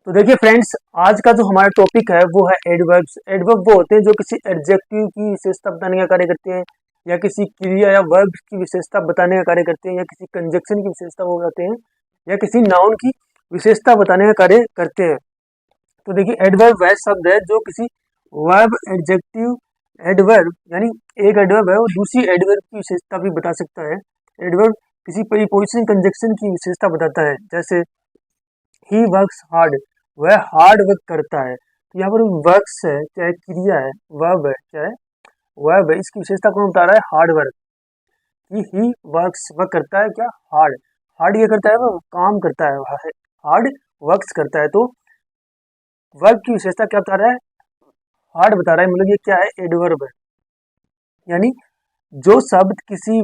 तो देखिए फ्रेंड्स, आज का जो हमारा टॉपिक है वो है एडवर्ब्स। एडवर्ब वो होते हैं जो किसी एडजेक्टिव की विशेषता बताने का कार्य करते हैं, या किसी क्रिया या वर्ब की विशेषता बताने का कार्य करते हैं, या किसी कंजक्शन की विशेषता वो बताते हैं, या किसी नाउन की विशेषता बताने का कार्य करते हैं। तो देखिए, एडवर्ब वह शब्द है जो किसी वर्ब, एडजेक्टिव, एडवर्ब यानी एक एडवर्ब है वो दूसरी एडवर्ब की विशेषता भी बता सकता है। एडवर्ब किसी प्रीपोजिशन कंजक्शन की विशेषता बताता है। जैसे ही वर्क्स हार्ड, वह हार्ड वर्क करता है। तो यहाँ पर वर्क्स है, चाहे क्रिया है, वर्ब है, चाहे वर्ब है, इसकी विशेषता कौन बता रहा है? Hard work. ही वर्क्स, वह करता है क्या? हार्ड। हार्ड ये करता है, वह काम करता है, हार्ड वर्क्स करता है। तो वर्ब की विशेषता क्या बता रहा है? हार्ड बता रहा है। मतलब ये क्या है? एडवर्ब है। यानी जो शब्द किसी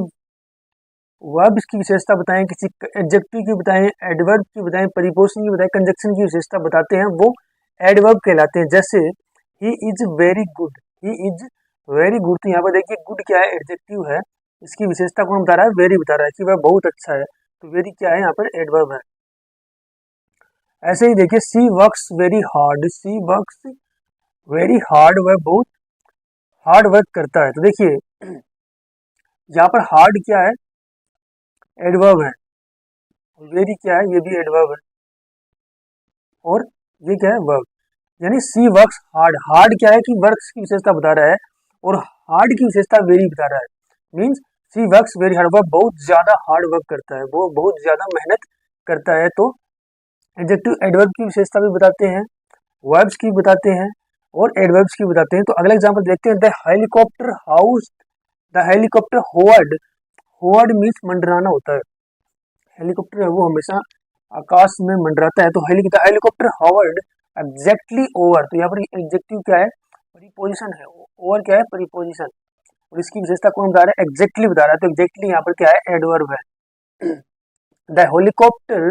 वर्ब की विशेषता बताएं, किसी एडजेक्टिव की बताएं, एडवर्ब की बताएं, प्रीपोजिशन की बताएं, कंजक्शन की विशेषता बताते हैं, वो एडवर्ब कहलाते हैं। जैसे he is very good, he is very good. तो यहाँ पर देखिए, गुड क्या है? एडजेक्टिव है। इसकी विशेषता कौन बता रहा है? वेरी बता रहा है कि वह बहुत अच्छा है। तो वेरी क्या है? यहाँ पर एडवर्ब है। ऐसे ही देखिए, सी वर्क्स वेरी हार्ड, सी वर्क्स वेरी हार्ड, वह बहुत हार्ड वर्क करता है। तो देखिए, यहाँ पर हार्ड क्या है? एडवर्ब है। वेरी क्या है? ये भी एडवर्ब है। और ये क्या है? वर्ब। यानी सी वर्क्स हार्ड। हार्ड क्या है? कि वर्क्स की विशेषता बता रहा है, और हार्ड की विशेषता वेरी बता रहा है। मीन्स सी वर्क्स वेरी हार्ड, वह बहुत ज्यादा हार्ड वर्क करता है, वो बहुत ज्यादा मेहनत करता है। तो एडजेक्टिव एडवर्ब की विशेषता भी बताते हैं, वर्ब्स की बताते हैं, और एडवर्ब्स की बताते हैं। तो अगला एग्जाम्पल देखते हैं। The helicopter house, the helicopter hovered. Hovered means मंडराना होता है। हेलीकॉप्टर है वो हमेशा आकाश में मंडराता है। तो हेलीकॉप्टर हॉवर्ड एग्जैक्टली ओवर। तो यहाँ पर एग्जेक्टिव क्या है? प्रीपोजिशन है। ओवर क्या है? प्रीपोजिशन। और इसकी विशेषता कौन बता रहा है? एग्जैक्टली बता रहा है। तो एग्जैक्टली यहाँ पर क्या है? एडवर्ब है। The helicopter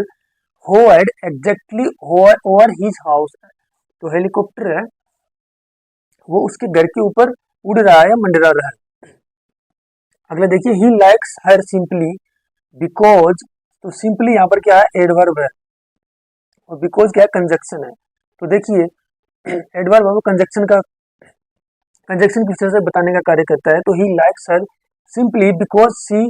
hovered exactly over his house. तो हेलीकॉप्टर है वो उसके घर के ऊपर उड़ रहा है या मंडरा रहा है। अगला देखिए, ही लाइक्स हर सिंपली बिकॉज। तो सिंपली यहाँ पर क्या है? एडवर्ब है। और बिकॉज क्या है? कंजक्शन है। तो देखिए, एडवर्ब वो कंजक्शन की विशेषता बताने का कार्य करता है। तो he likes her simply because she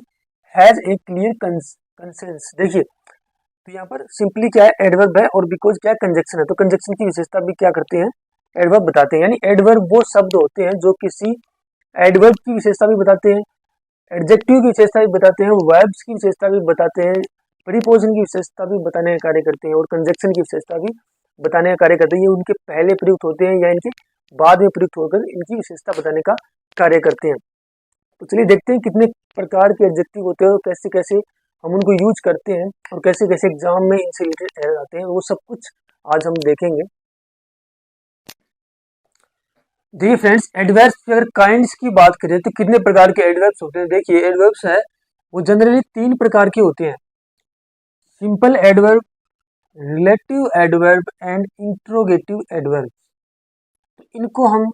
has a clear conscience. देखिए, तो यहाँ पर सिंपली क्या है? एडवर्ब है, और बिकॉज क्या है? कंजक्शन है। तो कंजक्शन की विशेषता भी क्या करते हैं? एडवर्ब बताते हैं। यानी एडवर्ब वो शब्द होते हैं जो किसी एडवर्ब की विशेषता भी बताते हैं, एडजेक्टिव की विशेषता भी बताते हैं, वर्ब्स की विशेषता भी बताते हैं, प्रीपोजिशन की विशेषता भी बताने का कार्य करते हैं, और कंजक्शन की विशेषता भी बताने का कार्य करते हैं। ये उनके पहले प्रयुक्त होते हैं या इनके बाद में प्रयुक्त होकर इनकी विशेषता बताने का कार्य करते हैं। तो चलिए देखते हैं कितने प्रकार के एडजेक्टिव होते हैं और कैसे कैसे हम उनको यूज करते हैं, और कैसे कैसे एग्जाम में इनसे रिलेटेड एरर आते हैं, वो सब कुछ आज हम देखेंगे। देखिए फ्रेंड्स, एडवर्ब्स की अगर काइंड्स की बात करें तो कितने प्रकार के एडवर्ब्स होते हैं। देखिए, एडवर्ब्स है वो जनरली 3 प्रकार के होते हैं। Simple adverb, relative adverb and interrogative adverb. तो इनको हम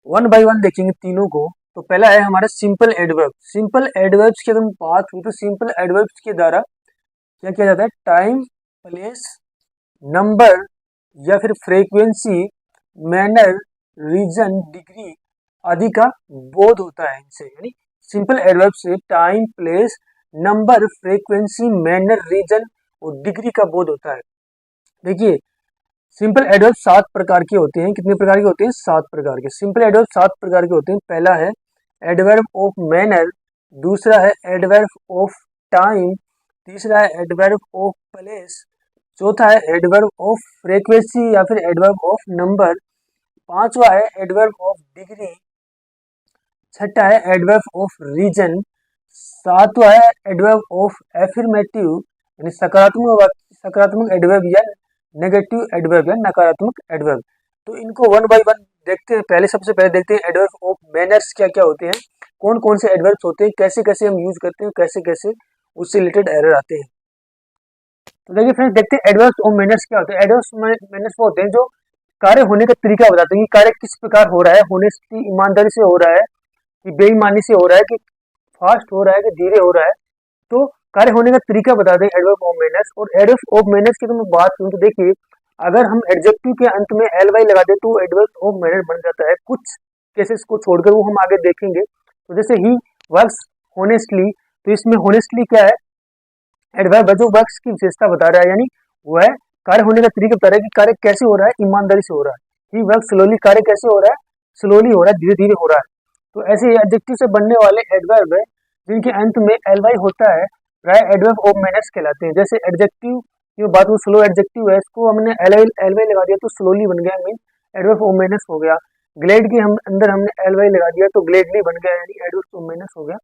वन बाय वन देखेंगे तीनों को। तो पहला है हमारा सिंपल एडवर्ब। सिंपल एडवर्ब्स की अगर हम बात करें तो सिंपल एडवर्ब्स के द्वारा क्या किया जाता है? टाइम, प्लेस, नंबर, या फिर फ्रीक्वेंसी, मैनर, रीजन, डिग्री आदि का बोध होता है इनसे। यानी सिंपल एडवर्ब से time, place, number, frequency, manner, reason और डिग्री का बोध होता है। देखिए, सिंपल एडवर्ब 7 प्रकार के होते हैं। कितने प्रकार के होते हैं? 7 प्रकार के। सिंपल एडवर्ब 7 प्रकार के होते हैं। पहला है एडवर्ब ऑफ मैनर, दूसरा है एडवर्ब ऑफ टाइम, तीसरा है एडवर्ब ऑफ प्लेस, चौथा है एडवर्ब ऑफ फ्रीक्वेंसी या फिर एडवर्ब ऑफ नंबर, पांचवा है एडवर्ब ऑफ डिग्री, छठा है एडवर्ब ऑफ रीजन, सातवां है एडवर्ब ऑफ एफर्मेटिव यानी सकारात्मक एडवर्ब या नेगेटिव एडवर्ब या नकारात्मक एडवर्ब। तो इनको वन बाय वन देखते हैं। पहले सबसे पहले देखते हैं एडवर्ब ऑफ मैनर्स क्या क्या होते हैं, कौन कौन से एडवर्ब्स होते हैं, कैसे कैसे हम यूज करते हैं, कैसे कैसे उससे रिलेटेड एरर आते हैं। तो देखिए फ्रेंड्स, देखते हैं एडवर्ब्स ऑफ मैनर्स क्या होते हैं। एडवर्ब्स मैनर्स वो होते हैं जो कार्य होने का तरीका बताते हैं कि कार्य किस प्रकार हो रहा है, होनेस्टी ईमानदारी से हो रहा है कि बेईमानी से हो रहा है, कि फास्ट हो रहा है कि धीरे हो रहा है। तो कार्य होने का तरीका बताते हैं एडवर्ब ऑफ मैनर्स। और एडवर्ब ऑफ मैनर्स की तो मैं बात करूं तो देखिए, अगर हम एडजेक्टिव के अंत में एल वाई लगा दे तो एडवर्ब ऑफ मैनर बन जाता है। कुछ केसेस को छोड़कर वो हम आगे देखेंगे। तो जैसे ही वर्क्स होनेस्टली, तो इसमें होनेस्टली क्या है, एडवर्ब है जो वर्क्स की विशेषता बता रहा है, यानी वो है कार्य होने का तरीका बता रहा है कि कार्य कैसे हो रहा है, ईमानदारी से हो रहा है। ही वर्क स्लोली, कार्य कैसे हो रहा है, स्लोली हो रहा है, धीरे धीरे हो रहा है। तो ऐसे ही एडजेक्टिव से बनने वाले एडवर्ब है जिनके अंत में एल वाई होता है, प्राय एडवर्ब ऑफ मैनर्स कहलाते हैं। जैसे एडजेक्टिव की बात को, स्लो एडजेक्टिव है, इसको हमने एल वाई लगा दिया तो स्लोली बन गया, मीन एडवर्ब ऑफ मैनर्स हो गया। ग्लेड के हम अंदर हमने एल वाई लगा दिया तो ग्लेडली बन गया, यानी एडवर्ब ऑफ मैनर्स हो गया।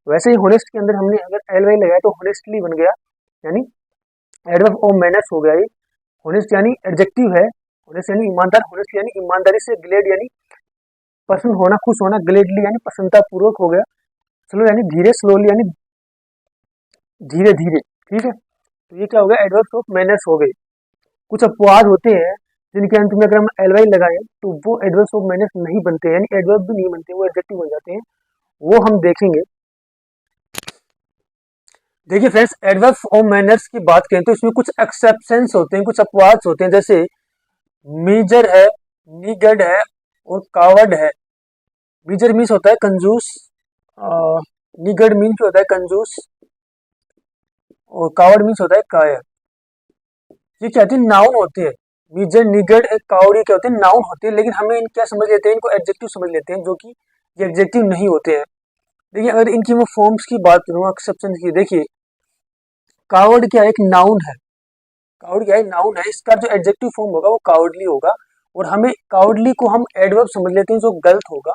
वैसे ही होनेस्ट के अंदर हमने अगर एल वाई लगाया तो होनेस्टली बन गया, यानी एडवर्ब ऑफ मैनर्स हो गया। ये होनेस्ट यानी एडजेक्टिव है, होनेस्ट यानी ईमानदार, होनेस्ट यानी ईमानदारी से, ग्लेड यानी पसंद होना, खुश होना, ग्लेडली यानी प्रसन्नता पूर्वक हो गया, स्लो यानी धीरे, स्लोली यानी धीरे धीरे। ठीक है, तो ये क्या हो गया, एडवर्ब्स ऑफ मैनर्स हो गए। कुछ अपवाद होते हैं जिनके अंत में अगर हम एल वाई लगाएं तो वो एडवर्ब्स ऑफ मैनर्स नहीं बनते, यानी एडवर्ब भी नहीं बनते, वो एडजेक्टिव बन जाते हैं, वो हम देखेंगे। देखिए फ्रेंड्स, एडवर्ब्स ऑफ मैनर्स की बात करें तो इसमें कुछ एक्सेप्शंस होते हैं, कुछ अपवाद होते हैं। जैसे मीजर है, निगड है और कावर्ड है। मीजर मीन्स होता है कंजूस, निगड मीन्स होता है कंजूस, और कावर्ड मीन्स होता है कायर। ये क्या होती है, नाउन होती है। मीजर, निगड, कावड़ी क्या होते हैं, नाउन होते हैं, लेकिन हमें क्या समझ लेते हैं, इनको एडजेक्टिव समझ लेते हैं, जो कि ये एडजेक्टिव नहीं होते हैं। देखिए अगर इनकी मैं फॉर्म्स की बात करूँ, एक्सेप्शन की, देखिए कावर्ड क्या है, एक नाउन है। कावर्ड क्या है, नाउन है, इसका जो एडजेक्टिव फॉर्म होगा वो कावर्डली होगा, और हमें कावर्डली को हम एडवर्ब समझ लेते हैं, जो गलत होगा।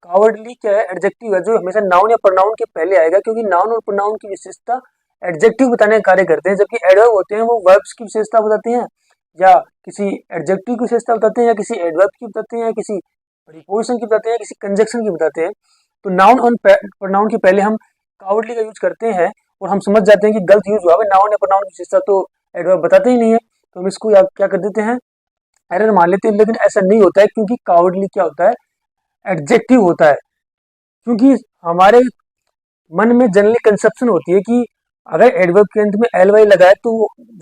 कावर्डली क्या है, एडजेक्टिव है जो हमेशा नाउन या प्रोनाउन के पहले आएगा, क्योंकि नाउन और प्रोनाउन की विशेषता एडजेक्टिव बताने का कार्य करते हैं, जबकि एडवर्ब होते हैं वो वर्ब्स की विशेषता बताते हैं, या किसी एडजेक्टिव की विशेषता बताते हैं, या किसी एडवर्ब की बताते हैं, या किसी प्रीपोजिशन की बताते हैं, किसी कंजक्शन की बताते हैं। तो नाउन और प्रोनाउन के पहले हम कावर्डली का यूज करते हैं, और हम समझ जाते हैं कि गलत यूज हुआ है, नाउन या प्रोनाउन की विशेषता तो एडवर्ब बताते ही नहीं है, तो हम इसको क्या कर देते हैं, एरर मान लेते हैं। लेकिन ऐसा नहीं होता है, क्योंकि कावर्डली क्या होता है, एडजेक्टिव होता है। क्योंकि हमारे मन में जनरली कंसेप्शन होती है कि अगर एडवर्ब के अंत में एल वाई लगाए तो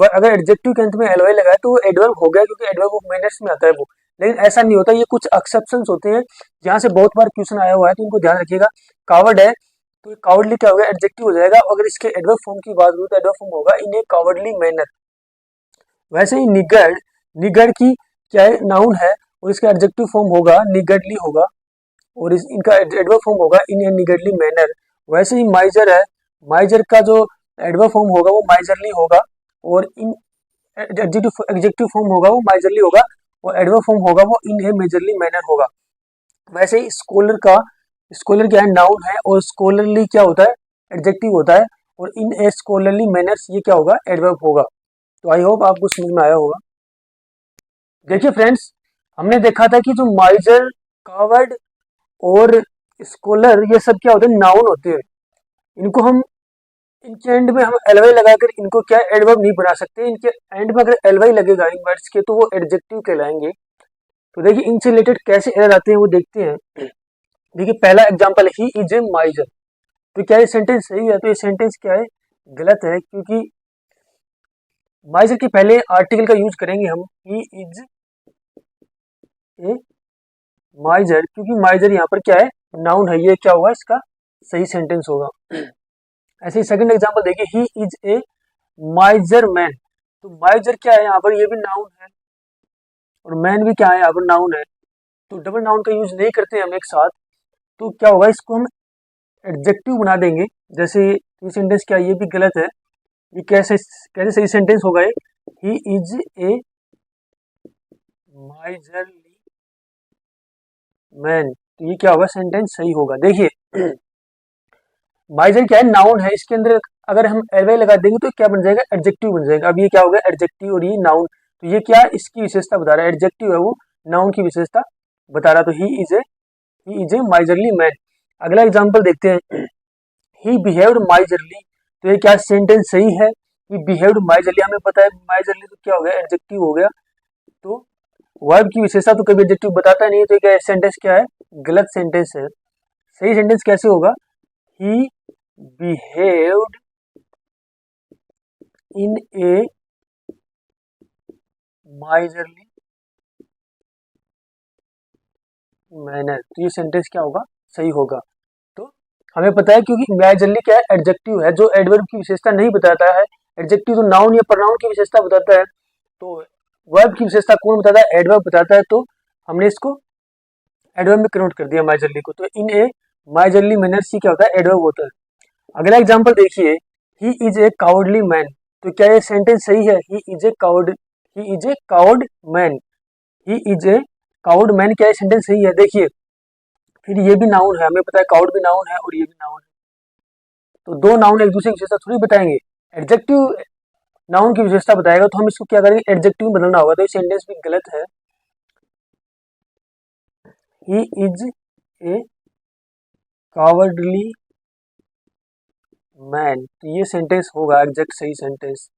अगर एडजेक्टिव के अंत में एल वाई लगाए तो वो एडवर्ब हो गया, क्योंकि एडवर्ब ऑफ मैनर्स में आता है वो। लेकिन ऐसा नहीं होता, ये कुछ एक्सेप्शंस होते हैं जहाँ से बहुत बार क्वेश्चन आया हुआ है, तो इनको ध्यान रखिएगा। कावर्ड है तो कावर्डली क्या होगा, एडजेक्टिव हो जाएगा। अगर इसके एडवर्ब फॉर्म की बात करूँ तो एडवर्ब फॉर्म होगा इन ए कावर्डली मैनर। वैसे ही निगड, निगड की क्या है, नाउन है, और इसका एडजेक्टिव फॉर्म होगा निगडली होगा, और इनका एडवर्ब फॉर्म होगा इन ए निगडली मैनर। वैसे ही माइजर है, माइजर का जो एडवर्ब फॉर्म होगा वो माइजरली होगा, और इन एडजेक्टिव फॉर्म होगा वो माइजरली होगा, और एडवर्ब फॉर्म होगा वो इन ए मेजरली मैनर होगा। वैसे ही स्कॉलर का, स्कॉलर क्या है, नाउन है, और स्कॉलरली क्या होता है, एडजेक्टिव होता है, और इन ए स्कॉलरली मैनर्स ये क्या होगा, एडवर्ब होगा। तो आई होप आपको समझ में आया होगा। देखिए फ्रेंड्स, हमने देखा था कि जो माइजर, कावर्ड और स्कॉलर, ये सब क्या होते हैं, नाउन होते हैं। इनको हम, इनके एंड में हम एलवाई लगाकर इनको क्या एडवर्ब नहीं बना सकते। इनके एंड में अगर एलवाई लगेगा इन वर्ड्स के तो वो एडजेक्टिव कहलाएंगे। तो देखिए इनसे रिलेटेड कैसे एरर आते हैं वो देखते हैं। देखिए पहला एग्जांपल, ही इज ए माइजर। तो क्या ये सेंटेंस सही है, तो ये सेंटेंस क्या है, गलत है, क्योंकि माइजर के पहले आर्टिकल का यूज करेंगे हम, ही इज ए माइजर, क्योंकि माइजर यहाँ पर क्या है, नाउन है, ये क्या होगा, इसका सही सेंटेंस होगा। ऐसे ही सेकंड एग्जांपल देखिए, ही इज ए माइजर मैन। तो माइजर क्या है, यहाँ पर ये भी नाउन है, और मैन भी क्या है, यहाँ पर नाउन है, तो डबल नाउन का यूज नहीं करते हम एक साथ। तो क्या होगा, इसको हम एडजेक्टिव बना देंगे। जैसे ये सेंटेंस क्या है, ये भी गलत है, ये कैसे कैसे सही सेंटेंस होगा, ही इज ए माइजरली मैन, तो ये क्या होगा, सेंटेंस सही होगा। देखिए माइजर क्या है, नाउन है, इसके अंदर अगर हम एलवाई लगा देंगे तो क्या बन जाएगा, एडजेक्टिव बन जाएगा। अब ये क्या होगा, एडजेक्टिव, और ये नाउन, तो ये क्या, इसकी विशेषता बता रहा है, एडजेक्टिव है वो, नाउन की विशेषता बता रहा। तो ही इज ए माइजरली मैन। अगला एग्जांपल देखते हैं, ही बिहेव्ड माइजरली। तो ये क्या सेंटेंस सही है, ही बिहेव्ड माइजरली, हमें पता है माइजरली तो क्या हो गया, एडजेक्टिव हो गया। तो वर्ब की विशेषता तो कभी एडजेक्टिव बताता नहीं, तो क्या सेंटेंस क्या है, गलत सेंटेंस है। सही सेंटेंस कैसे होगा, ही बिहेव्ड इन ए माइजरली मैनर, तो ये सेंटेंस क्या होगा, सही होगा। तो हमें पता है क्योंकि माइजरली क्या है, एडजेक्टिव है जो एडवर्ब की विशेषता नहीं बताता है। एडजेक्टिव तो नाउन या प्रोनाउन की विशेषता बताता है, तो वर्ब की विशेषता कौन बताता है, एडवर्ब बताता है। तो हमने इसको एडवर्ब में कन्वर्ट कर दिया माइजरली को। तो इन ए माइजरली मैनर सी क्या होता है, एडवर्ब होता है। अगला एग्जांपल देखिए, ही इज ए काउर्डली मैन। तो क्या ये सेंटेंस सही है, he is a coward, he is a coward man, he is a coward man, क्या ये सेंटेंस सही है। देखिए फिर ये भी नाउन है, हमें पता है काउर्ड भी नाउन है और ये भी नाउन है, तो दो नाउन एक दूसरे की विशेषता थोड़ी बताएंगे। एडजेक्टिव नाउन की विशेषता बताएगा, तो हम इसको क्या करेंगे, एडजेक्टिव में बदलना होगा। तो ये सेंटेंस भी गलत है। He is A cowardly man, तो ये सेंटेंस होगा एग्जैक्ट सही सेंटेंस।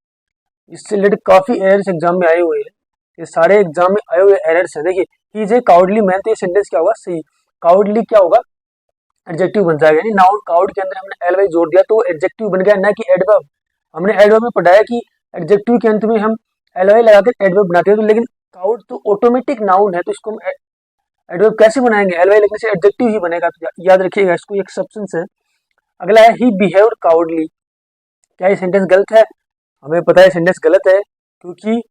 इससे रिलेटेड काफी एरर्स एग्जाम में आए हुए हैं, ये सारे एग्जाम में आए हुए एरर्स हैं। देखिए ही इज ए कावर्डली मैन, तो ये सेंटेंस क्या होगा, सही। कावर्डली क्या होगा, एडजेक्टिव बन जाएगा, यानी नाउन काउड के अंदर हमने एल वाई जोड़ दिया तो एडजेक्टिव बन गया, ना कि एडवर्ब। हमने एडवर्ब में पढ़ाया कि एडजेक्टिव के अंत में हम एल वाई लगाकर एडवर्ब बनाते हैं, तो लेकिन काउड तो ऑटोमेटिक नाउन है, तो इसको हम एडवर्ब कैसे बनाएंगे, एल वाई लगने से एडजेक्टिव ही बनेगा। तो याद रखिएगा, इसको एक्सेप्शन है। अगला है ही बिहेव्ड काउडली, क्या ये सेंटेंस गलत है, हमें पता है सेंटेंस गलत है, क्योंकि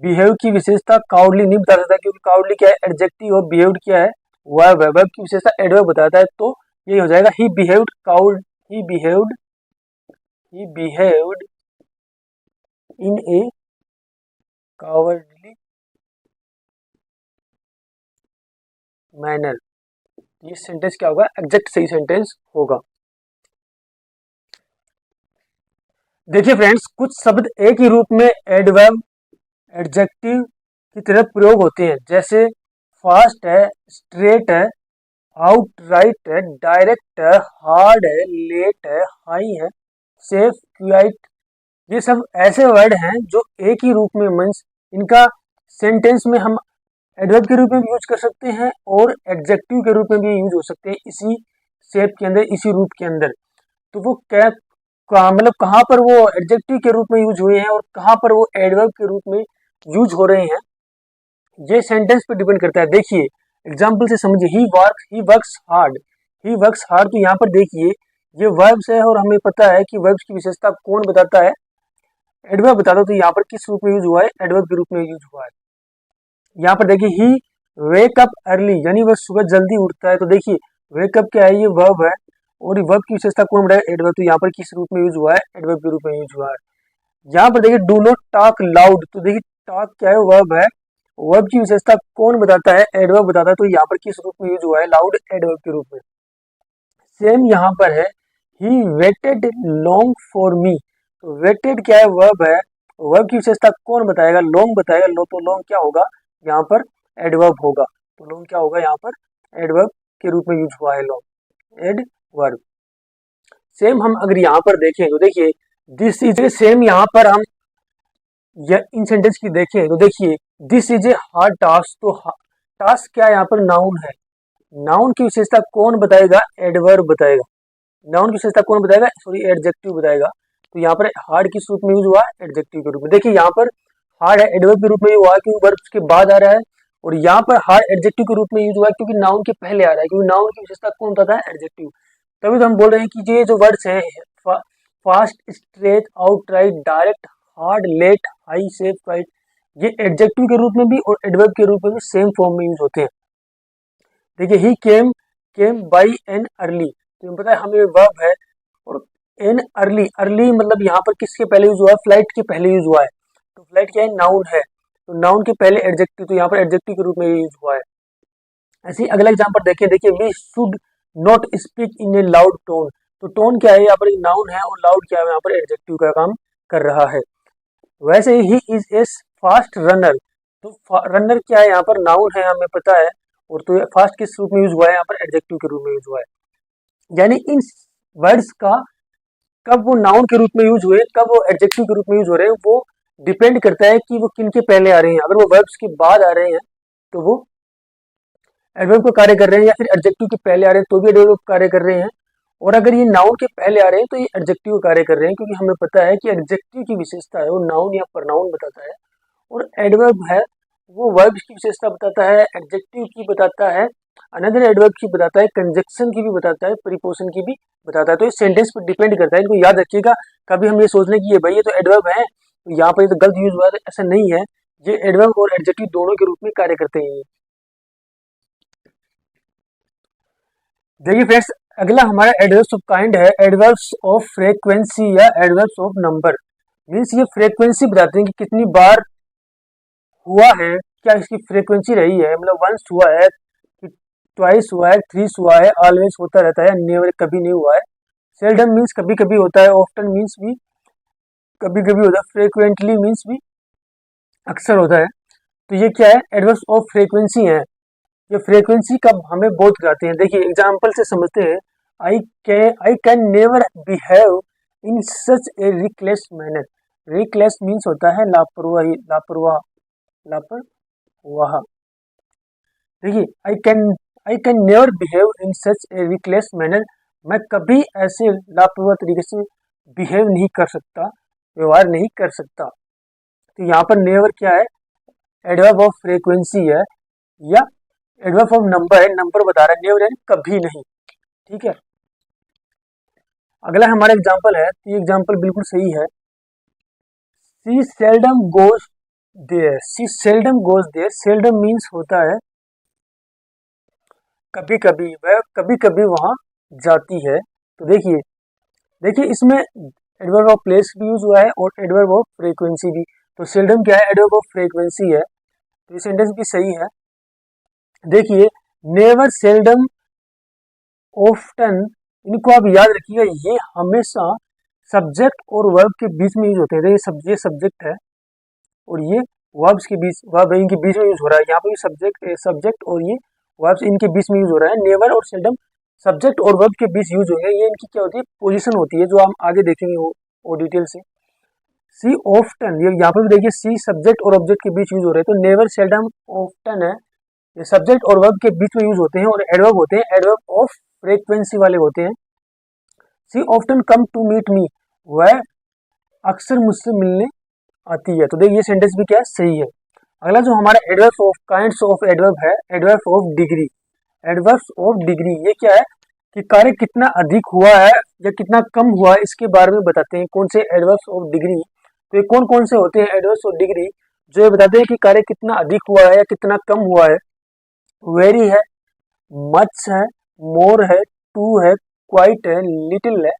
बिहेव की विशेषता काउडली नहीं बता सकता, क्योंकि काउडली क्या है, एडजेक्टिव, और बिहेव्ड क्या है, वर्ब है, वर्ब की विशेषता एडवर्ब बताता है। तो ये हो जाएगा ही बिहेव्ड काउड, ही बिहेव्ड इन ए कावर्डली मैनर, ये सेंटेंस क्या होगा, एग्जैक्ट सही सेंटेंस होगा। देखिए फ्रेंड्स, कुछ शब्द एक ही रूप में एडवर्ब एडजेक्टिव की तरह प्रयोग होते हैं, जैसे फास्ट है, स्ट्रेट है, आउटराइट है, डायरेक्ट है, हार्ड है, लेट है, हाई है, सेफ, क्वाइट, ये सब ऐसे वर्ड हैं जो एक ही रूप में मीन्स इनका सेंटेंस में हम एडवर्ब के रूप में भी यूज कर सकते हैं और एडजेक्टिव के रूप में भी यूज हो सकते हैं, इसी शेप के अंदर, इसी रूप के अंदर। तो वो क्या मतलब कहाँ पर वो एडजेक्टिव के रूप में यूज हुए हैं और कहाँ पर वो एडवर्ब के रूप में यूज हो रहे हैं, ये सेंटेंस पर डिपेंड करता है। देखिए एग्जाम्पल से समझिए, he works hard, he works hard, तो यहाँ पर देखिए ये वर्ब्स है और हमें पता है कि वर्ब्स की विशेषता कौन बताता है, एडवर्ब बता दो। तो यहाँ पर किस रूप में यूज हुआ है, एडवर्ब के रूप में यूज हुआ है। यहाँ पर देखिए ही वेक अप अर्ली, यानी वह सुबह जल्दी उठता है। तो देखिए वेकअप क्या है, ये वर्ब है और ये वर्ब की विशेषता कौन बताएगा, एडवर्ब। तो यहाँ पर किस रूप में यूज हुआ है, एडवर्ब के रूप में यूज हुआ है। यहाँ पर देखिए डू नॉट टॉक लाउड, तो देखिए टॉक क्या है, वर्ब है, वर्ब की विशेषता कौन बताता है, एडवर्ब बताता है। तो यहाँ पर किस रूप में यूज हुआ है, लाउड, एडवर्ब के रूप में। सेम यहाँ पर है, he waited long for me, तो वेटेड क्या है, वर्ब है, वर्ब की विशेषता कौन बताएगा, लॉन्ग बताएगा। लो तो लॉन्ग क्या होगा, यहाँ पर एडवर्ब होगा। तो लॉन्ग क्या होगा, यहाँ पर एडवर्ब के रूप में यूज हुआ है, लॉन्ग, एडवर्ब। सेम हम अगर यहाँ पर देखें तो देखिए दिस इज, सेम यहाँ पर हम इन सेंटेंस की देखें तो देखिए this is a hard task, तो टास्क क्या है, यहाँ पर नाउन है, नाउन की विशेषता कौन बताएगा, एडवर्ब बताएगा। नाउन की विशेषता कौन बताएगा, सॉरी एडजेक्टिव बताएगा। तो यहाँ पर हार्ड किस रूप में यूज हुआ है, एडजेक्टिव के रूप में। देखिए यहाँ पर हार्ड है, एडवर्ब के रूप में हुआ है क्योंकि वर्ब के बाद आ रहा है, और यहाँ पर हार्ड एडजेक्टिव के रूप में यूज हुआ है क्योंकि नाउन के पहले आ रहा है, क्योंकि नाउन की विशेषता कौन बताता है, एडजेक्टिव। तभी तो हम बोल रहे हैं कि ये जो वर्ड्स हैं, fast, straight, outright, direct, hard, late, high, safe, quite, ये एडजेक्टिव के रूप में भी और एडवर्ब के रूप में भी सेम फॉर्म में यूज होते हैं। देखिए ही केम बाई एन अर्ली, तो पता है हमें वर्ब है, और एन अर्ली, अर्ली मतलब यहाँ पर किसके पहले यूज हुआ है, फ्लाइट के पहले यूज हुआ है। तो फ्लाइट क्या है, नाउन है, तो नाउन के पहले एडजेक्टिव, तो यहाँ पर एडजेक्टिव के रूप में यूज हुआ है। ऐसे ही अगला एग्जाम्पल देखिए, we should not speak in a loud tone, तो टोन क्या है, यहाँ पर नाउन है, और लाउड क्या है, यहाँ पर एडजेक्टिव का काम कर रहा है। वैसे ही इज ए फास्ट रनर, तो रनर क्या है, यहाँ पर नाउन है, हमें पता है, और तो फास्ट किस रूप में यूज हुआ है, यहाँ पर एडजेक्टिव के रूप में यूज हुआ है। यानी इन वर्ड्स का कब वो नाउन के रूप में यूज हुए, कब वो एडजेक्टिव के रूप में यूज हो रहे हैं, वो डिपेंड करता है कि वो किन के पहले आ रहे हैं। अगर वो वर्ब्स के बाद आ रहे हैं तो वो एडवर्ब का कार्य कर रहे हैं, या फिर एडजेक्टिव के पहले आ रहे हैं तो भी एडवर्ब का कार्य कर रहे हैं, और अगर ये नाउन के पहले आ रहे हैं तो ये एडजेक्टिव का कार्य कर रहे हैं, क्योंकि हमें पता है कि एडजेक्टिव की विशेषता है वो नाउन या प्रोनाउन बताता है, और एडवर्ब है वो वर्ब्स की विशेषता बताता है, एडजेक्टिव की बताता है, अनदर एडवर्ब की बताता है, कंजक्शन की भी बताता है, प्रीपोजिशन की भी बताता है। तो इस सेंटेंस पर डिपेंड करता है, इनको याद रखिएगा। कभी हम ये सोच लें कि ये भाई ये तो एडवर्ब है, तो यहाँ पर ये तो गलत यूज हुआ है, ऐसा नहीं है। ये एडवर्ब और एडजेक्टिव दोनों के रूप में कार्य करते हैं। देखिए फ्रेंड्स, अगला हमारा एडवर्ब्स ऑफ काइंड है, एडवर्ब्स ऑफ फ्रीक्वेंसी या एडवर्ब्स ऑफ नंबर। मीन्स ये फ्रीक्वेंसी बताते हैं कि कितनी बार हुआ है, क्या इसकी फ्रीक्वेंसी रही है, मतलब वंस हुआ है, ट्वाइस हुआ है, थ्रीस हुआ है, ऑलवेज होता रहता है, नेवर कभी नहीं हुआ है। सेल्डम मीन्स कभी कभी होता है, ऑफ्टन मीन्स भी कभी कभी होता है, फ्रीक्वेंटली मीन्स भी अक्सर होता है। तो ये क्या है, एडवर्ब्स ऑफ फ्रीक्वेंसी है। ये फ्रीक्वेंसी कब हमें बोध कराते हैं, देखिए एग्जाम्पल से समझते हैं। I can never behave in such a reckless manner. Reckless means होता है लापरवाही, लापरवाह। देखिए I can never behave in such a reckless manner. मैं कभी ऐसे लापरवाह तरीके से बिहेव नहीं कर सकता, व्यवहार नहीं कर सकता। तो यहाँ पर नेवर क्या है, एडवर्ब ऑफ फ्रीक्वेंसी है या एडवर्ब ऑफ नंबर है, नंबर बता रहा है, नेवर यानी कभी नहीं। ठीक है, अगला हमारा एग्जाम्पल है, तो ये एग्जाम्पल बिल्कुल सही है। She seldom goes there, she seldom goes there, seldom means होता है कभी कभी, वह कभी कभी वहां जाती है। तो देखिए देखिए इसमें एडवर्ब ऑफ प्लेस भी यूज हुआ है और एडवर्ब ऑफ फ्रीक्वेंसी भी। तो सेल्डम क्या है, एडवर्ब ऑफ फ्रीक्वेंसी है। तो ये सेंटेंस भी सही है। देखिए नेवर, सेल्डम, ऑफ्टन, इनको आप याद रखिएगा, ये हमेशा सब्जेक्ट और वर्ब के बीच में यूज होते हैं। ये सब्जेक्ट है और ये वर्ब्स के बीच, वर्ब इनके बीच में यूज हो रहा है। यहाँ पर सब्जेक्ट और ये वर्ब्स इनके बीच में यूज हो रहा है। नेवर और सेल्डम सब्जेक्ट और वर्ब के बीच यूज होंगे, ये इनकी क्या होती है, पोजीशन होती है, जो हम आगे देखेंगे वो डिटेल से। सी ऑफ्टन, ये यहाँ पर भी देखिए सी सब्जेक्ट और ऑब्जेक्ट के बीच यूज हो रहे हैं। तो नेवर, सेल्डम, ऑफ्टन है, ये सब्जेक्ट और वर्ब के बीच में यूज होते हैं और एडवर्ब होते हैं, एडवर्ब ऑफ फ्रीक्वेंसी वाले होते हैं। She often come to meet me, वह अक्सर मुझसे मिलने आती है। तो देखिए ये सेंटेंस भी क्या है, सही है। अगला जो हमारा adverb of kinds of adverb है, adverb of degree. Adverbs of degree ये क्या है कि कार्य कितना अधिक हुआ है या कितना कम हुआ है, इसके बारे में बताते हैं। कौन से एडवर्ब्स ऑफ डिग्री, तो ये कौन कौन से होते हैं एडवर्ब्स ऑफ डिग्री, जो ये बताते हैं कि कार्य कितना अधिक हुआ है या कितना कम हुआ है। वेरी है, मच है, मोर है, टू है, क्वाइट है, लिटिल है,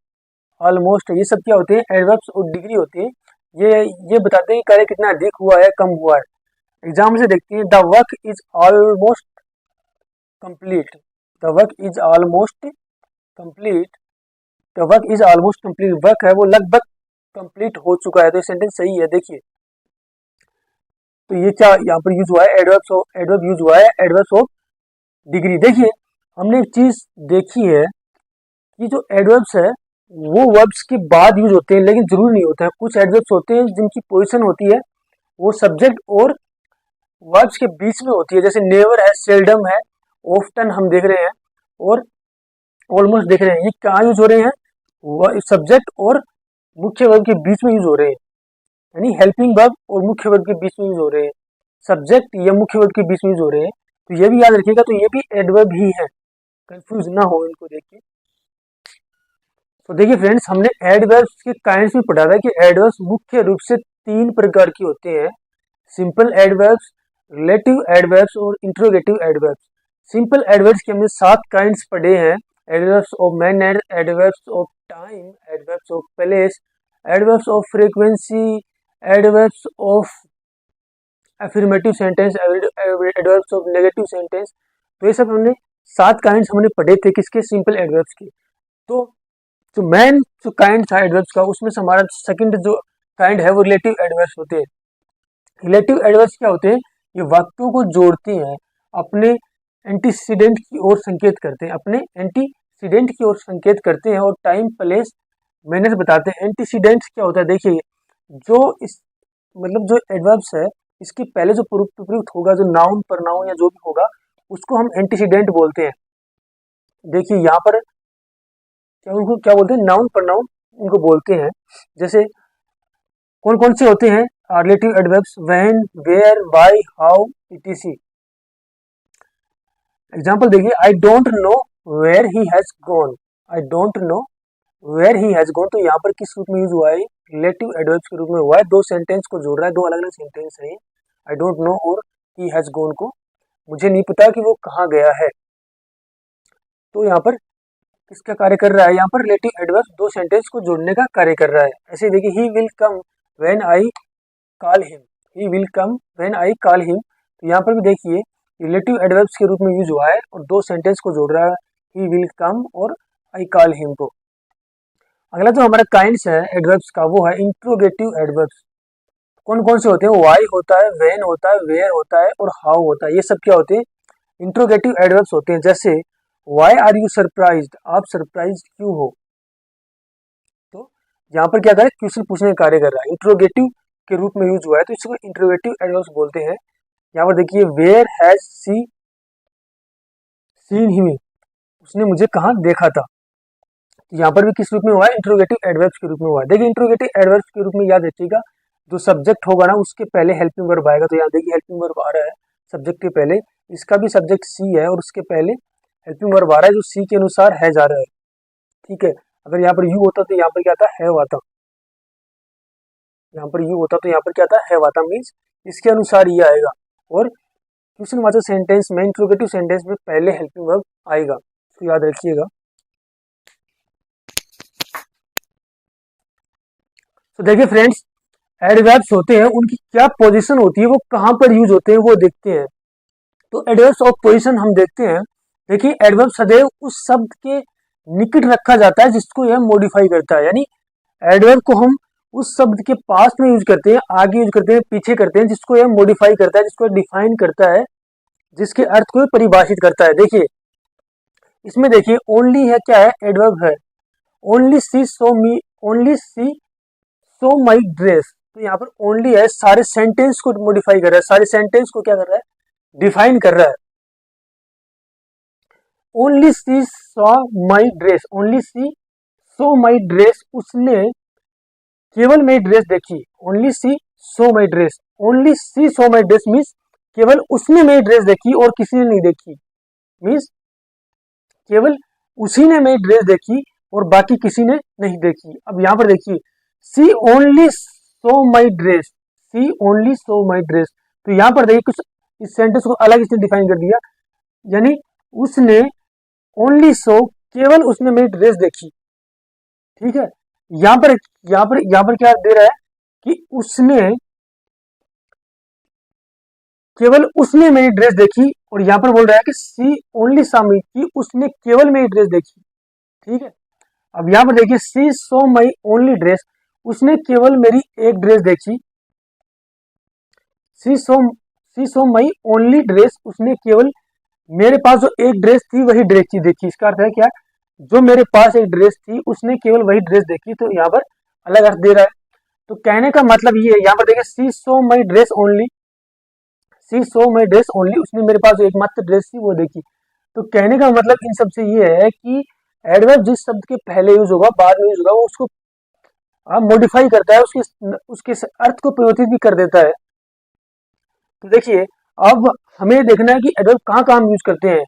ऑलमोस्ट है। ये सब क्या होते हैं, एडवर्ब्स ऑफ डिग्री होते हैं। ये बताते हैं कार्य कितना अधिक हुआ है, कम हुआ है। एग्जाम से देखते हैं, the work is almost complete, the work is almost complete, the work is almost complete, work है वो लगभग कंप्लीट हो चुका है। तो ये सेंटेंस सही है। देखिए तो ये क्या यहाँ पर यूज हुआ है, एडवर्ब यूज हुआ है, एडवर्ब्स ऑफ डिग्री। देखिए हमने एक चीज देखी है कि जो एडवर्ब्स है वो वर्ब्स के बाद यूज होते हैं, लेकिन जरूरी नहीं होता है। कुछ एडवर्ब्स होते हैं जिनकी पोजीशन होती है वो सब्जेक्ट और वर्ब्स के बीच में होती है, जैसे नेवर है, सेल्डम है, ऑफ्टन हम देख रहे हैं और ऑलमोस्ट देख रहे हैं। ये कहाँ यूज हो रहे हैं, सब्जेक्ट और मुख्य वर्ब के बीच में यूज हो रहे हैं, यानी हेल्पिंग वर्ब और मुख्य वर्ब के बीच में यूज हो रहे हैं, सब्जेक्ट या मुख्य वर्ब के बीच में यूज हो रहे हैं। तो ये भी याद रखिएगा, तो ये भी एडवर्ब ही है, कंफ्यूज ना हो इनको देखिए। तो देखिए फ्रेंड्स, हमने एडवर्ब्स के काइंड्स में पढ़ा था कि एडवर्ब्स मुख्य रूप से 3 प्रकार के होते हैं, सिंपल एडवर्ब्स, रिलेटिव एडवर्ब्स और इंट्रोगेटिव एडवर्ब्स। सिंपल एडवर्ब्स के हमने 7 काइंड्स पढ़े हैं, adverbs of manner, adverbs of time, adverbs of place, adverbs of frequency, adverbs of affirmative sentence, adverbs of negative sentence. तो ये सब हमने 7 काइंड्स हमने पढ़े थे किसके, सिंपल एडवर्ब्स के। तो जो मेन जो काइंड था एडवर्ब्स का, उसमें से हमारा सेकंड जो काइंड है वो रिलेटिव एडवर्ब्स होते हैं। रिलेटिव एडवर्ब्स क्या होते हैं, ये वाक्यों को जोड़ते हैं, अपने एंटीसीडेंट की ओर संकेत करते हैं, अपने एंटीसीडेंट की ओर संकेत करते हैं और टाइम, प्लेस, मैनर बताते हैं। एंटीसीडेंट क्या होता है, देखिए जो इस मतलब जो एडवर्ब्स है इसके पहले जो प्रयुक्त होगा, जो नाउन, प्रनाउन या जो भी होगा, उसको हम एंटीसीडेंट बोलते हैं। देखिए यहाँ पर उनको क्या बोलते हैं, नाउन, प्रनाउन उनको बोलते हैं। जैसे कौन कौन से होते हैं, are relative adverbs when, where, why, how, etc. Example देखिए, I don't know where he has gone, I don't know where he has gone, तो यहाँ पर किस रूप में यूज हुआ है? रिलेटिव एडवर्ब्स के रूप में हुआ है, दो सेंटेंस को जोड़ रहा है, दो अलग अलग सेंटेंस है, आई डोंट नो और ही हैज गॉन को, मुझे नहीं पता कि वो कहाँ गया है, तो यहाँ पर किसका कार्य कर रहा है? यहाँ पर रिलेटिव एडवर्ब दो सेंटेंस को जोड़ने का कार्य कर रहा है। ऐसे देखिए, he will come when I call him, he will come when I call him, तो यहाँ पर भी देखिए रिलेटिव एडवर्ब्स के रूप में यूज हुआ है और दो सेंटेंस को जोड़ रहा है, ही विल कम और आई कॉल हिम को। अगला जो हमारा काइंड्स है एडवर्ब्स का, वो है इंट्रोगेटिव एडवर्ब्स। कौन कौन से होते हैं? वाई होता है, व्हेन होता है, वेयर होता है और हाउ होता है, ये सब क्या होते हैं? इंट्रोगेटिव एडवर्ब्स होते हैं। जैसे वाई आर यू सरप्राइज्ड, आप सरप्राइज क्यों हो, तो यहाँ पर क्या कर रहा है? क्वेश्चन पूछने का कार्य कर रहा है, इंट्रोगेटिव के रूप में यूज हुआ है, तो इसको इंट्रोगेटिव एडवर्ब्स बोलते हैं। यहाँ पर देखिए, where has she seen him, उसने मुझे कहाँ देखा था, तो यहाँ पर भी किस रूप में हुआ है? इंट्रोगेटिव एडवर्ब्स के रूप में हुआ है। देखिए इंट्रोगेटिव एडवर्ब्स के रूप में याद रखिएगा, जो सब्जेक्ट होगा ना उसके पहले हेल्पिंग वर्ब आएगा, तो यहाँ देखिए हेल्पिंग वर्ब आ रहा है सब्जेक्ट के पहले, इसका भी सब्जेक्ट सी है और उसके पहले हेल्पिंग वर्ब आ रहा है जो सी के अनुसार है जा रहा है, ठीक है। अगर यहाँ पर यू होता तो यहाँ पर क्या आता? हैव आता, यहाँ पर यू होता तो यहाँ पर क्या आता? हैव आता, मीन्स इसके अनुसार ये आएगा। और क्वेश्चन वाचक सेंटेंस में, इंट्रोगेटिव सेंटेंस में पहले हेल्पिंग वर्ब आएगा, तो याद रखिएगा। तो देखिए फ्रेंड्स, एडवर्ब्स होते हैं, उनकी क्या पोजीशन होती है, वो कहाँ पर यूज होते हैं, वो देखते हैं। तो एडवर्ब्स ऑफ पोजीशन हम देखते हैं। देखिए एडवर्ब सदैव उस शब्द के निकट रखा जाता है जिसको यह मॉडिफाई करता है, यानी एडवर्ब को हम उस शब्द के पास में यूज करते हैं, आगे यूज करते हैं, पीछे करते हैं, जिसको यह मॉडिफाई करता है, जिसको डिफाइन करता है, जिसके अर्थ को परिभाषित करता है। देखिए इसमें देखिए ओनली है, क्या है? एडवर्ब है। Only she saw me, only she saw my dress, तो यहाँ पर ओनली है, सारे सेंटेंस को मॉडिफाई कर रहा है, सारे सेंटेंस को क्या कर रहा है? डिफाइन कर रहा है। Only she saw my dress, only she saw my dress, उसने केवल मेरी ड्रेस देखी, only she saw my dress, only she saw my dress means केवल उसने मेरी ड्रेस देखी और किसी ने नहीं देखी, मीन्स केवल उसी ने मेरी ड्रेस देखी और बाकी किसी ने नहीं देखी। अब यहाँ पर देखिए, she only saw my dress, she only saw my dress, तो यहाँ पर देखिए कुछ इस सेंटेंस को अलग इसने डिफाइन कर दिया, यानी उसने ओनली सो, केवल उसने मेरी ड्रेस देखी, ठीक है। यहाँ पर क्या दे रहा है कि उसने, केवल उसने मेरी ड्रेस देखी, और यहाँ पर बोल रहा है कि सी ओनली सॉ मी, कि उसने केवल मेरी ड्रेस देखी, ठीक है। अब यहाँ पर देखिए, she saw my only dress, उसने केवल मेरी एक ड्रेस देखी, सी सो माई ओनली ड्रेस, उसने केवल मेरे पास जो एक ड्रेस थी वही ड्रेस की देखी। इसका अर्थ है क्या? जो मेरे पास एक ड्रेस थी उसने केवल वही ड्रेस देखी, तो यहाँ पर अलग अर्थ दे रहा है। तो कहने का मतलब ये है, यहाँ पर देखिए, she saw my dress only, she saw my dress only, उसने मेरे पास जो एकमात्र ड्रेस थी वो देखी। तो कहने का मतलब इन सब से ये है कि एडवर्ब जिस शब्द के पहले यूज होगा, बाद में यूज होगा, वो उसको मॉडिफाई करता है, उसके अर्थ को परिवर्तित भी कर देता है। तो देखिए अब हमें देखना है कि एडवर्ब कहाँ कहाँ हम यूज करते हैं।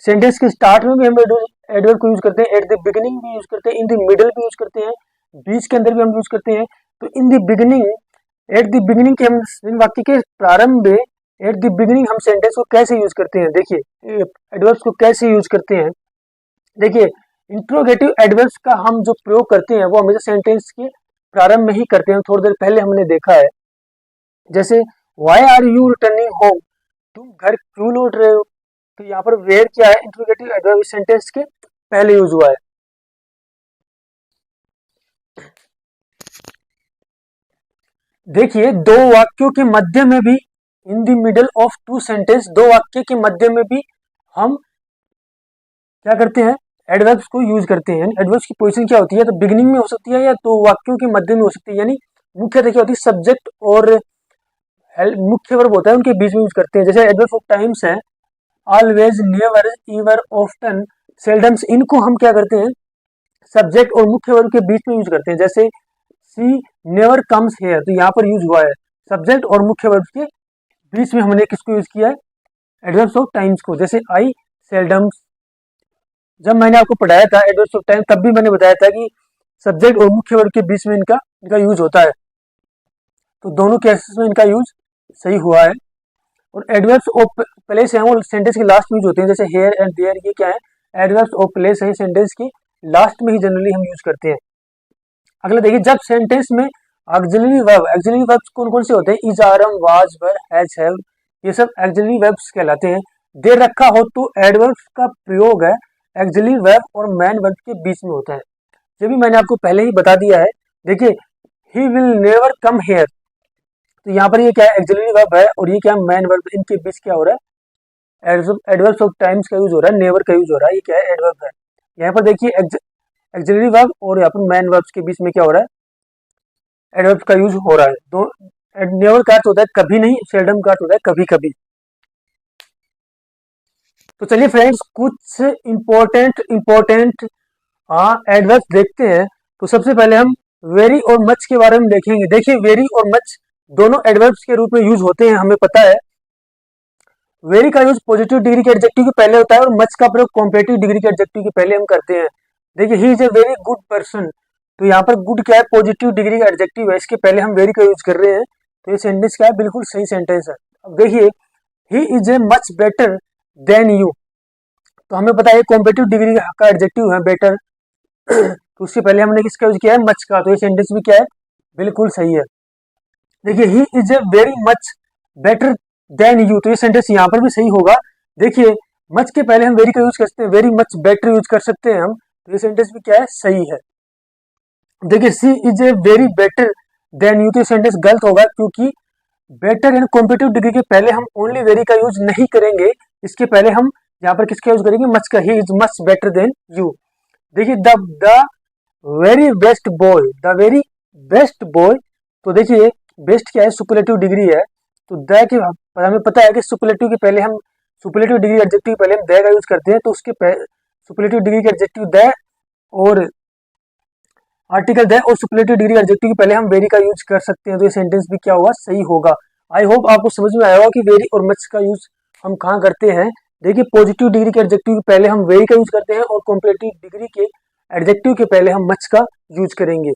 सेंटेंस के स्टार्ट में भी हम एडवर्ब को यूज करते हैं, एट द बिगिनिंग भी यूज करते हैं, इन द मिडल भी यूज करते हैं, बीच के अंदर भी हम यूज करते हैं। तो in the beginning, at the beginning के हम वाक्य के प्रारंभ में, एट द बिगिनिंग हम सेंटेंस को कैसे यूज करते हैं, देखिए एडवर्ब्स को कैसे यूज करते हैं। देखिए इंट्रोगेटिव एडवर्ब्स का हम जो प्रयोग करते हैं वो हमेशा सेंटेंस के प्रारंभ में ही करते हैं, थोड़ी देर पहले हमने देखा है। जैसे why are you returning home, तुम घर क्यों लौट रहे हो, तो यहाँ पर वेयर क्या है? इंट्रोगेटिव एडवर्ब सेंटेंस के पहले यूज हुआ है। देखिए दो वाक्यों के मध्य में भी, in the middle of two sentence, दो वाक्य के मध्य में भी हम क्या करते हैं? एडवर्ब्स को यूज करते हैं। एडवर्ब्स की पोजीशन क्या होती है? तो बिगिनिंग में हो सकती है या तो वाक्यों के मध्य में हो सकती है, यानी मुख्य क्या होती है? सब्जेक्ट और मुख्य वर्ब होता है उनके बीच में यूज करते हैं। जैसे एडवर्ब ऑफ टाइम्स है, ऑलवेज, नेवर, ईवर, ऑफ्टन, सेल्डम्स, इनको हम क्या करते हैं? सब्जेक्ट और मुख्य वर्ब के बीच में यूज करते हैं। जैसे सी नेवर कम्स हेयर, तो यहाँ पर यूज हुआ है, सब्जेक्ट और मुख्य वर्ब के बीच में हमने किसको यूज किया है, एडवर्ब्स ऑफ टाइम्स को। जैसे आई सेल्डम, जब मैंने आपको पढ़ाया था एडवर्ब्स ऑफ टाइम, तब भी मैंने बताया था कि सब्जेक्ट और मुख्य वर्ब के बीच में इनका यूज होता है। तो दोनों केसेस में इनका यूज सही हुआ है। और एडवर्ब्स ऑफ प्लेस है वो सेंटेंस के लास्ट में यूज होते हैं। जैसे हेयर एंड देयर, ये क्या है, एडवर्ब्स ऑफ प्लेस है, सेंटेंस के लास्ट में ही जनरली हम यूज करते हैं। अगला देखिए, जब सेंटेंस में ऑक्सिलरी वर्ब्स कौन कौन से होते हैं, is, are, am, was, were, has, have, ये सब ऑक्सिलरी वर्ब्स कहलाते हैं। दे रखा हो तो एडवर्ब्स का प्रयोग है ऑक्सिलरी वर्ब और मेन वर्ब के बीच में होता है। ये भी मैंने आपको पहले ही बता दिया है। देखिए, he will never come here, तो यहाँ पर ये क्या है, ऑक्सिलरी वर्ब है, और ये क्या है, मेन वर्ब। इनके बीच क्या हो रहा है, एडवर्ब्स ऑफ टाइम्स का यूज हो रहा है, नेवर का यूज हो रहा है। ये क्या है, एडवर्ब है। यहाँ पर देखिए ऑक्सिलरी वर्ब और यहाँ पर मेन वर्ब्स के बीच में क्या हो रहा है, एडवर्ब का यूज हो रहा है। दो नेवर का अर्थ होता है कभी नहीं, सेल्डम का अर्थ होता है कभी कभी। तो चलिए फ्रेंड्स, कुछ इंपॉर्टेंट एडवर्ब्स देखते हैं। तो सबसे पहले हम वेरी और मच के बारे में देखेंगे। देखिए, वेरी और मच दोनों एडवर्ब्स के रूप में यूज होते हैं, हमें पता है। वेरी का यूज पॉजिटिव डिग्री के एडजेक्टिव के पहले होता है और मच का प्रयोग कॉम्परेटिव डिग्री के एडजेक्टिव के पहले हम करते हैं। देखिए, ही is a very good person, तो यहाँ पर गुड क्या है, पॉजिटिव डिग्री का एडजेक्टिव है, इसके पहले हम वेरी का यूज कर रहे हैं। तो ये सेंटेंस क्या है, बिल्कुल सही सेंटेंस है। अब देखिए, ही is a much better than you, तो हमें पता है कॉम्परेटिव डिग्री का एडजेक्टिव है बेटर, तो उससे पहले हमने किसका यूज किया है, मच का। तो ये सेंटेंस भी क्या है, बिल्कुल सही है। देखिए, ही is a very much better than you, तो ये सेंटेंस यहाँ पर भी सही होगा। देखिए, मच के पहले हम वेरी का यूज कर सकते हैं, वेरी मच बेटर यूज कर सकते हैं हम, तो ये सेंटेंस भी क्या है, सही है। देखिए, she is a very better than you, तो ये सेंटेंस गलत होगा, क्योंकि बेटर एंड कॉम्पिटिटिव डिग्री के पहले हम ओनली वेरी का यूज नहीं करेंगे, इसके पहले हम यहाँ पर किसका यूज करेंगे, मच का। He is much better than you. देखिए, the very best boy, the very best boy, तो देखिए बेस्ट क्या है, सुपरलेटिव डिग्री है, तो द के हमें पता है कि सुपरलेटिव के पहले हम सुपरलेटिव डिग्री एडजेक्टिव पहले हम द का यूज करते हैं, तो उसके सुपरलेटिव डिग्री के एडजेक्टिव द और आर्टिकल द और सुपरलेटिव डिग्री एडजेक्टिव के पहले हम वेरी का यूज कर सकते हैं। तो ये सेंटेंस भी क्या होगा, सही होगा। आई होप आपको समझ में आया होगा कि वेरी और मच का यूज हम कहाँ करते हैं। देखिए, पॉजिटिव डिग्री के एडजेक्टिव के पहले हम वेरी का यूज करते हैं और कॉम्परेटिव डिग्री के एडजेक्टिव के पहले हम मच का यूज करेंगे।